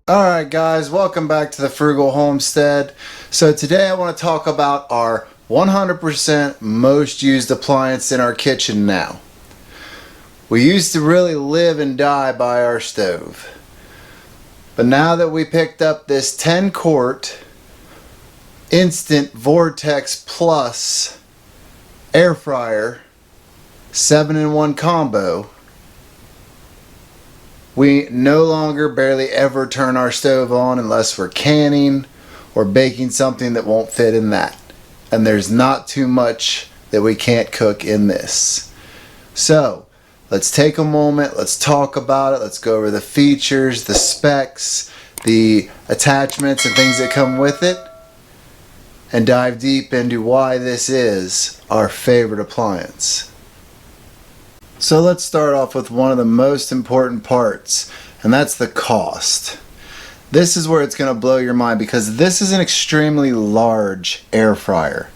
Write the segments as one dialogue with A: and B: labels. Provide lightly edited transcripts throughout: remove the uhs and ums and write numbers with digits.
A: Alright guys, welcome back to the Frugal Homestead. So today I want to talk about our 100% most used appliance in our kitchen now. We used to really live and die by our stove. But now that we picked up this 10 quart instant Vortex Plus air fryer 7-in-1 combo, we no longer barely ever turn our stove on unless we're canning or baking something that won't fit in that. And there's not too much that we can't cook in this. So let's take a moment, let's talk about it, let's go over the features, the specs, the attachments and things that come with it, and dive deep into why this is our favorite appliance. So let's start off with one of the most important parts, and that's the cost. This is where it's going to blow your mind because this is an extremely large air fryer.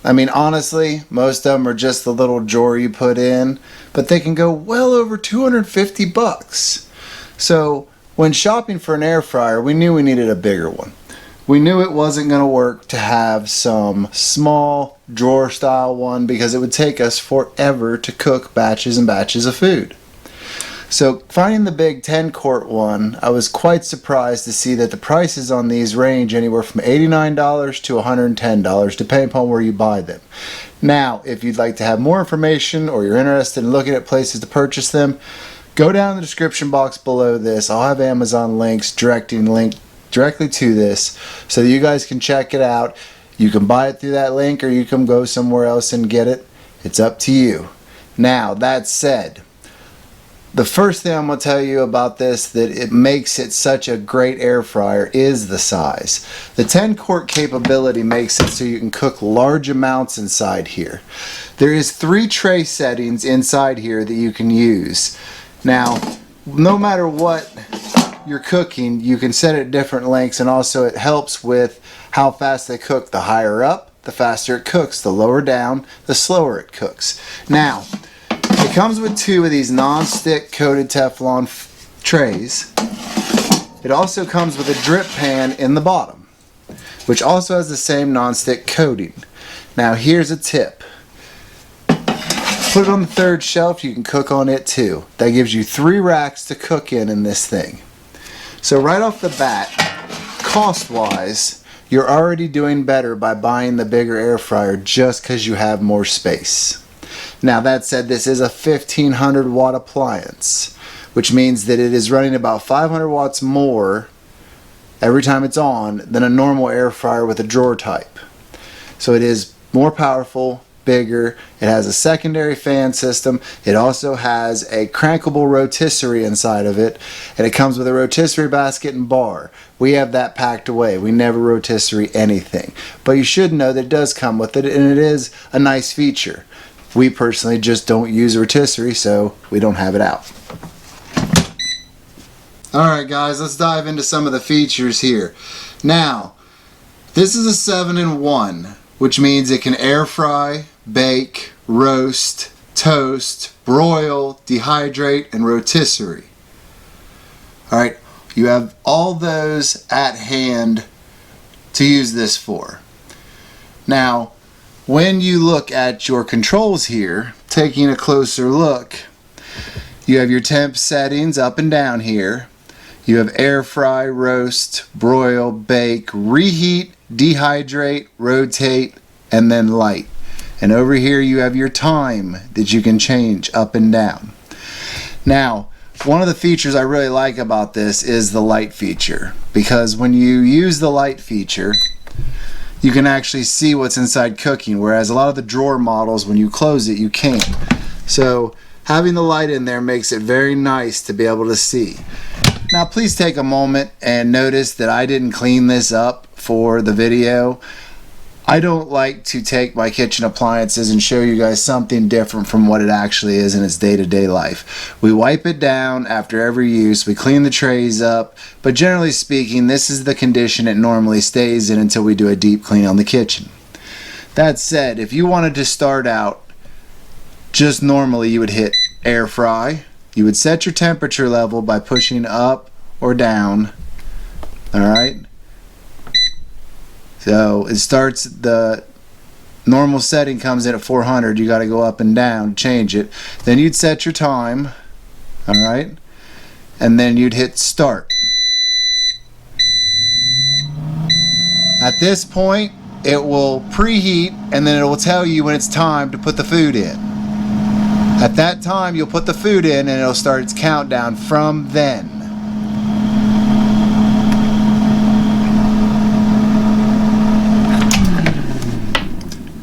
A: I mean, honestly, most of them are just the little drawer you put in, but they can go well over 250 bucks. So when shopping for an air fryer, we knew we needed a bigger one. We knew it wasn't going to work to have some small drawer style one because it would take us forever to cook batches and batches of food. So finding the big 10 quart one, I was quite surprised to see that the prices on these range anywhere from $89 to $110 depending upon where you buy them. Now, if you'd like to have more information or you're interested in looking at places to purchase them, go down in the description box below this. I'll have Amazon links directly to this so that you guys can check it out. You can buy it through that link or you can go somewhere else and get it. It's up to you. Now, that said, the first thing I'm going to tell you about this that it makes it such a great air fryer is the size. The 10 quart capability makes it so you can cook large amounts inside here. There is 3 tray settings inside here that you can use. Now, no matter what you're cooking, you can set it at different lengths, and also it helps with how fast they cook. The higher up, the faster it cooks. The lower down, the slower it cooks. Now, it comes with 2 of these non-stick coated Teflon trays. It also comes with a drip pan in the bottom, which also has the same non-stick coating. Now here's a tip. Put it on the 3rd shelf, you can cook on it too. That gives you 3 racks to cook in this thing. So right off the bat, cost-wise, you're already doing better by buying the bigger air fryer just because you have more space. Now that said, this is a 1500 watt appliance, which means that it is running about 500 watts more every time it's on than a normal air fryer with a drawer type. So it is more powerful, bigger. It has a secondary fan system. It also has a crankable rotisserie inside of it, and it comes with a rotisserie basket and bar. We have that packed away. We never rotisserie anything, but you should know that it does come with it, and it is a nice feature. We personally just don't use a rotisserie, so we don't have it out. Alright guys, let's dive into some of the features here. Now, this is a 7-in-1, which means it can air fry, bake, roast, toast, broil, dehydrate, and rotisserie. Alright, you have all those at hand to use this for. Now, when you look at your controls here, taking a closer look, you have your temp settings up and down here. You have air fry, roast, broil, bake, reheat, dehydrate, rotate, and then light. And over here you have your time that you can change up and down. Now, one of the features I really like about this is the light feature, because when you use the light feature, you can actually see what's inside cooking, whereas a lot of the drawer models, when you close it, you can't. So having the light in there makes it very nice to be able to see. Now please take a moment and notice that I didn't clean this up for the video. I don't like to take my kitchen appliances and show you guys something different from what it actually is in its day-to-day life. We wipe it down after every use, we clean the trays up, but generally speaking, this is the condition it normally stays in until we do a deep clean on the kitchen. That said, if you wanted to start out just normally, you would hit air fry. You would set your temperature level by pushing up or down. Alright? So it starts, the normal setting comes in at 400. You got to go up and down to change it. Then you'd set your time. Alright? And then you'd hit start. At this point, it will preheat, and then it will tell you when it's time to put the food in. At that time, you'll put the food in and it'll start its countdown from then.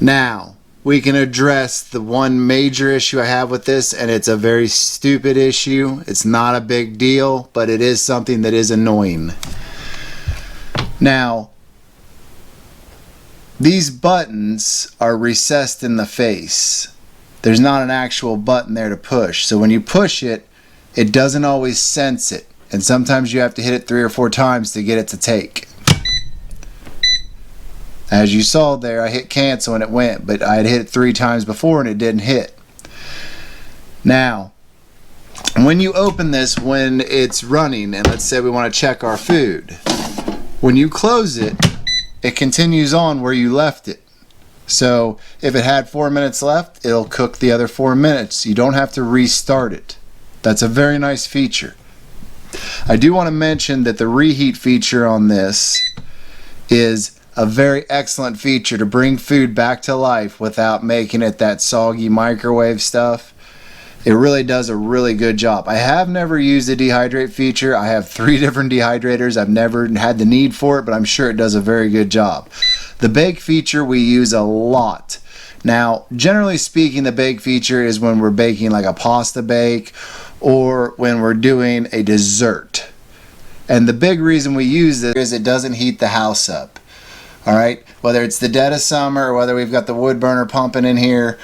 A: Now, we can address the one major issue I have with this, and it's a very stupid issue. It's not a big deal, but it is something that is annoying. Now, these buttons are recessed in the face. There's not an actual button there to push. So when you push it, it doesn't always sense it. And sometimes you have to hit it 3 or 4 times to get it to take. As you saw there, I hit cancel and it went, but I had hit it 3 times before and it didn't hit. Now, when you open this when it's running, and let's say we want to check our food, when you close it, it continues on where you left it. So if it had 4 minutes left, it'll cook the other 4 minutes. You don't have to restart it. That's a very nice feature. I do want to mention that the reheat feature on this is a very excellent feature to bring food back to life without making it that soggy microwave stuff. It really does a really good job. I have never used the dehydrate feature. I have 3 different dehydrators. I've never had the need for it, but I'm sure it does a very good job. The bake feature we use a lot. Now, generally speaking, the bake feature is when we're baking like a pasta bake or when we're doing a dessert. And the big reason we use this is it doesn't heat the house up. Alright? Whether it's the dead of summer or whether we've got the wood burner pumping in here,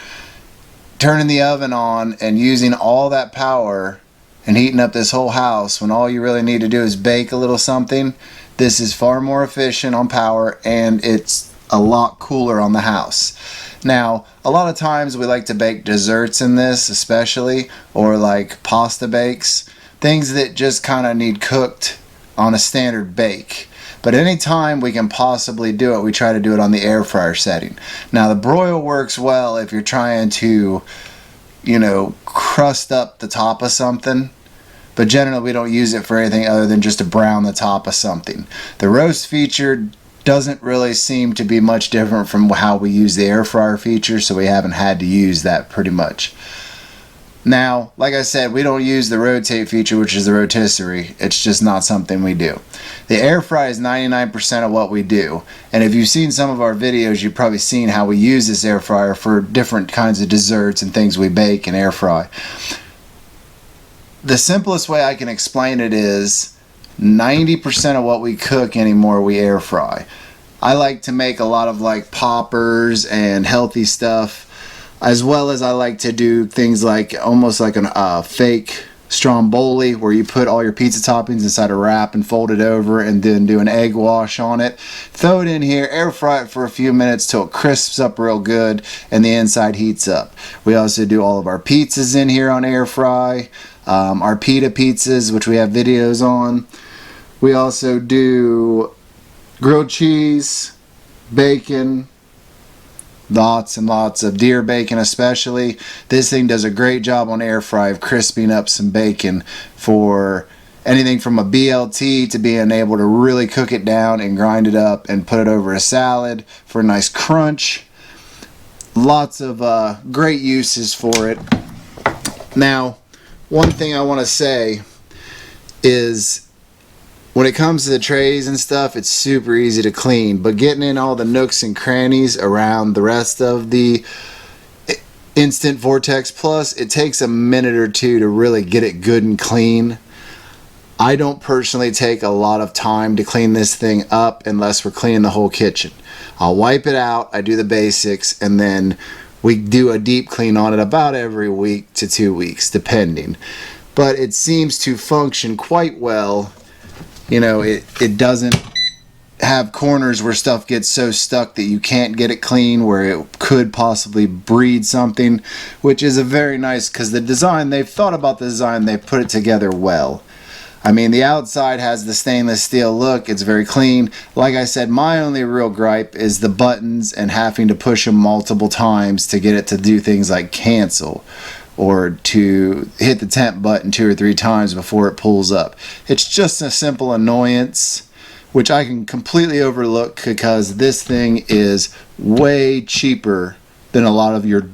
A: turning the oven on and using all that power and heating up this whole house when all you really need to do is bake a little something, this is far more efficient on power and it's a lot cooler on the house. Now, a lot of times we like to bake desserts in this especially, or like pasta bakes, things that just kind of need cooked on a standard bake. But anytime we can possibly do it, we try to do it on the air fryer setting. Now the broil works well if you're trying to, you know, crust up the top of something. But generally we don't use it for anything other than just to brown the top of something. The roast feature doesn't really seem to be much different from how we use the air fryer feature, so we haven't had to use that pretty much. Now, like I said, we don't use the rotate feature, which is the rotisserie. It's just not something we do. The air fry is 99% of what we do. And if you've seen some of our videos, you've probably seen how we use this air fryer for different kinds of desserts and things we bake and air fry. The simplest way I can explain it is 90% of what we cook anymore we air fry. I like to make a lot of like poppers and healthy stuff, as well as I like to do things like almost like a fake stromboli, where you put all your pizza toppings inside a wrap and fold it over and then do an egg wash on it. Throw it in here, air fry it for a few minutes till it crisps up real good and the inside heats up. We also do all of our pizzas in here on air fry, our pita pizzas, which we have videos on. We also do grilled cheese, bacon, lots and lots of deer bacon especially. This thing does a great job on air fry of crisping up some bacon for anything from a BLT to being able to really cook it down and grind it up and put it over a salad for a nice crunch. Lots of great uses for it. Now, one thing I want to say is when it comes to the trays and stuff, it's super easy to clean, but getting in all the nooks and crannies around the rest of the Instant Vortex Plus, it takes a minute or two to really get it good and clean. I don't personally take a lot of time to clean this thing up unless we're cleaning the whole kitchen. I'll wipe it out, I do the basics, and then we do a deep clean on it about every week to 2 weeks, depending. But it seems to function quite well. You know, it doesn't have corners where stuff gets so stuck that you can't get it clean, where it could possibly breed something, which is a very nice, because the design, they've thought about the design, they've put it together well. I mean, the outside has the stainless steel look, it's very clean. Like I said, my only real gripe is the buttons and having to push them multiple times to get it to do things like cancel, or to hit the temp button 2 or 3 times before it pulls up. It's just a simple annoyance, which I can completely overlook because this thing is way cheaper than a lot of your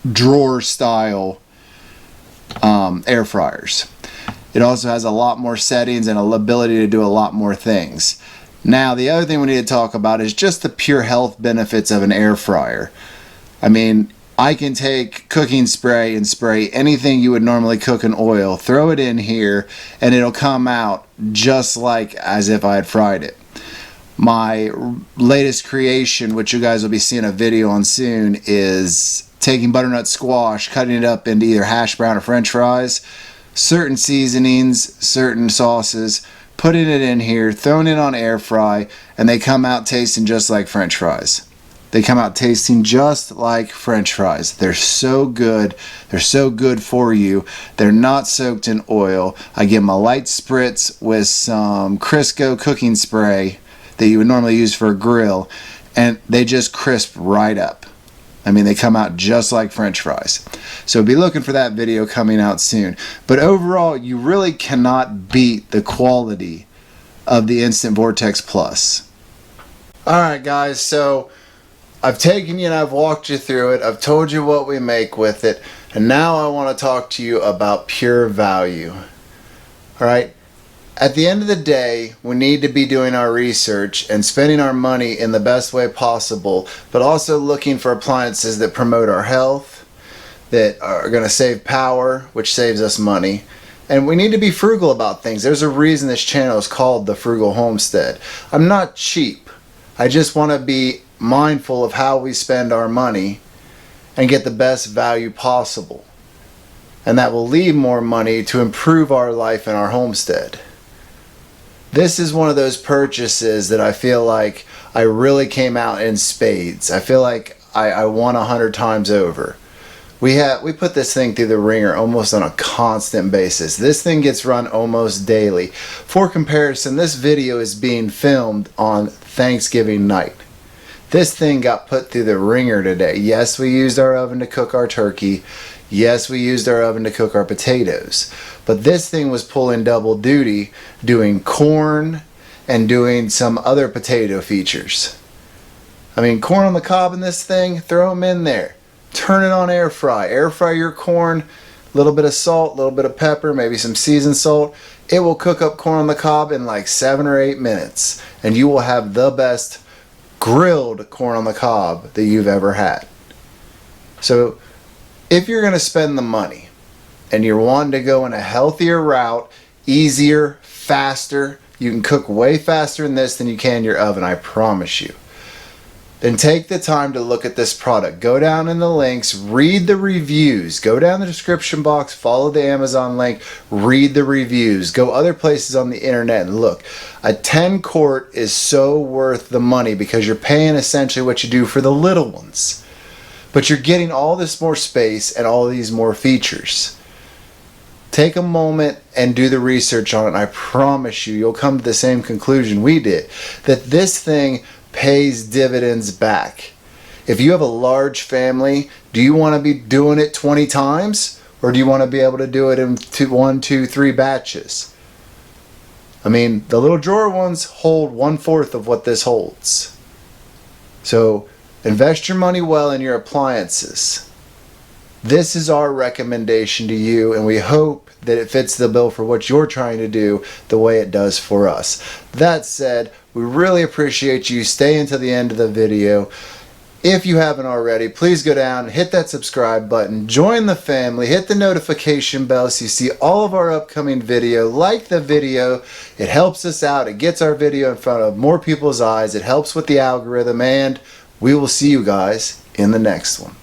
A: drawer style air fryers. It also has a lot more settings and an ability to do a lot more things. Now, the other thing we need to talk about is just the pure health benefits of an air fryer. I mean, I can take cooking spray and spray anything you would normally cook in oil, throw it in here, and it'll come out just like as if I had fried it. My latest creation, which you guys will be seeing a video on soon, is taking butternut squash, cutting it up into either hash brown or french fries, certain seasonings, certain sauces, putting it in here, throwing it on air fry, and they come out tasting just like french fries. They come out tasting just like french fries. They're so good. They're so good for you. They're not soaked in oil. I give them a light spritz with some Crisco cooking spray that you would normally use for a grill, and they just crisp right up. I mean, they come out just like french fries. So be looking for that video coming out soon. But overall, you really cannot beat the quality of the Instant Vortex Plus. Alright guys, so I've taken you and I've walked you through it. I've told you what we make with it. And now I want to talk to you about pure value. Alright? At the end of the day, we need to be doing our research and spending our money in the best way possible, but also looking for appliances that promote our health, that are going to save power, which saves us money. And we need to be frugal about things. There's a reason this channel is called the Frugal Homestead. I'm not cheap. I just want to be mindful of how we spend our money and get the best value possible. And that will leave more money to improve our life and our homestead. This is one of those purchases that I feel like I really came out in spades. I feel like I won 100 times over. We put this thing through the ringer almost on a constant basis. This thing gets run almost daily. For comparison, this video is being filmed on Thanksgiving night. This thing got put through the ringer today. Yes, we used our oven to cook our turkey. Yes, we used our oven to cook our potatoes. But this thing was pulling double duty, doing corn and doing some other potato features. I mean, corn on the cob in this thing, throw them in there. Turn it on air fry. Air fry your corn, a little bit of salt, a little bit of pepper, maybe some seasoned salt. It will cook up corn on the cob in like 7 or 8 minutes. And you will have the best grilled corn on the cob that you've ever had. So if you're going to spend the money and you're wanting to go in a healthier route, easier, faster, you can cook way faster in this than you can in your oven, I promise you. Then take the time to look at this product. Go down in the links, read the reviews. Go down the description box, follow the Amazon link, read the reviews. Go other places on the internet and look. A 10 quart is so worth the money because you're paying essentially what you do for the little ones. But you're getting all this more space and all these more features. Take a moment and do the research on it, and I promise you'll come to the same conclusion we did. That this thing pays dividends back. If you have a large family, do you want to be doing it 20 times? Or do you want to be able to do it in 1, 2, 3 batches? I mean, the little drawer ones hold 1/4 of what this holds. So invest your money well in your appliances. This is our recommendation to you, and we hope that it fits the bill for what you're trying to do the way it does for us. That said, we really appreciate you staying to the end of the video. If you haven't already, please go down, hit that subscribe button, join the family, hit the notification bell so you see all of our upcoming video. Like the video, it helps us out, it gets our video in front of more people's eyes, it helps with the algorithm, and we will see you guys in the next one.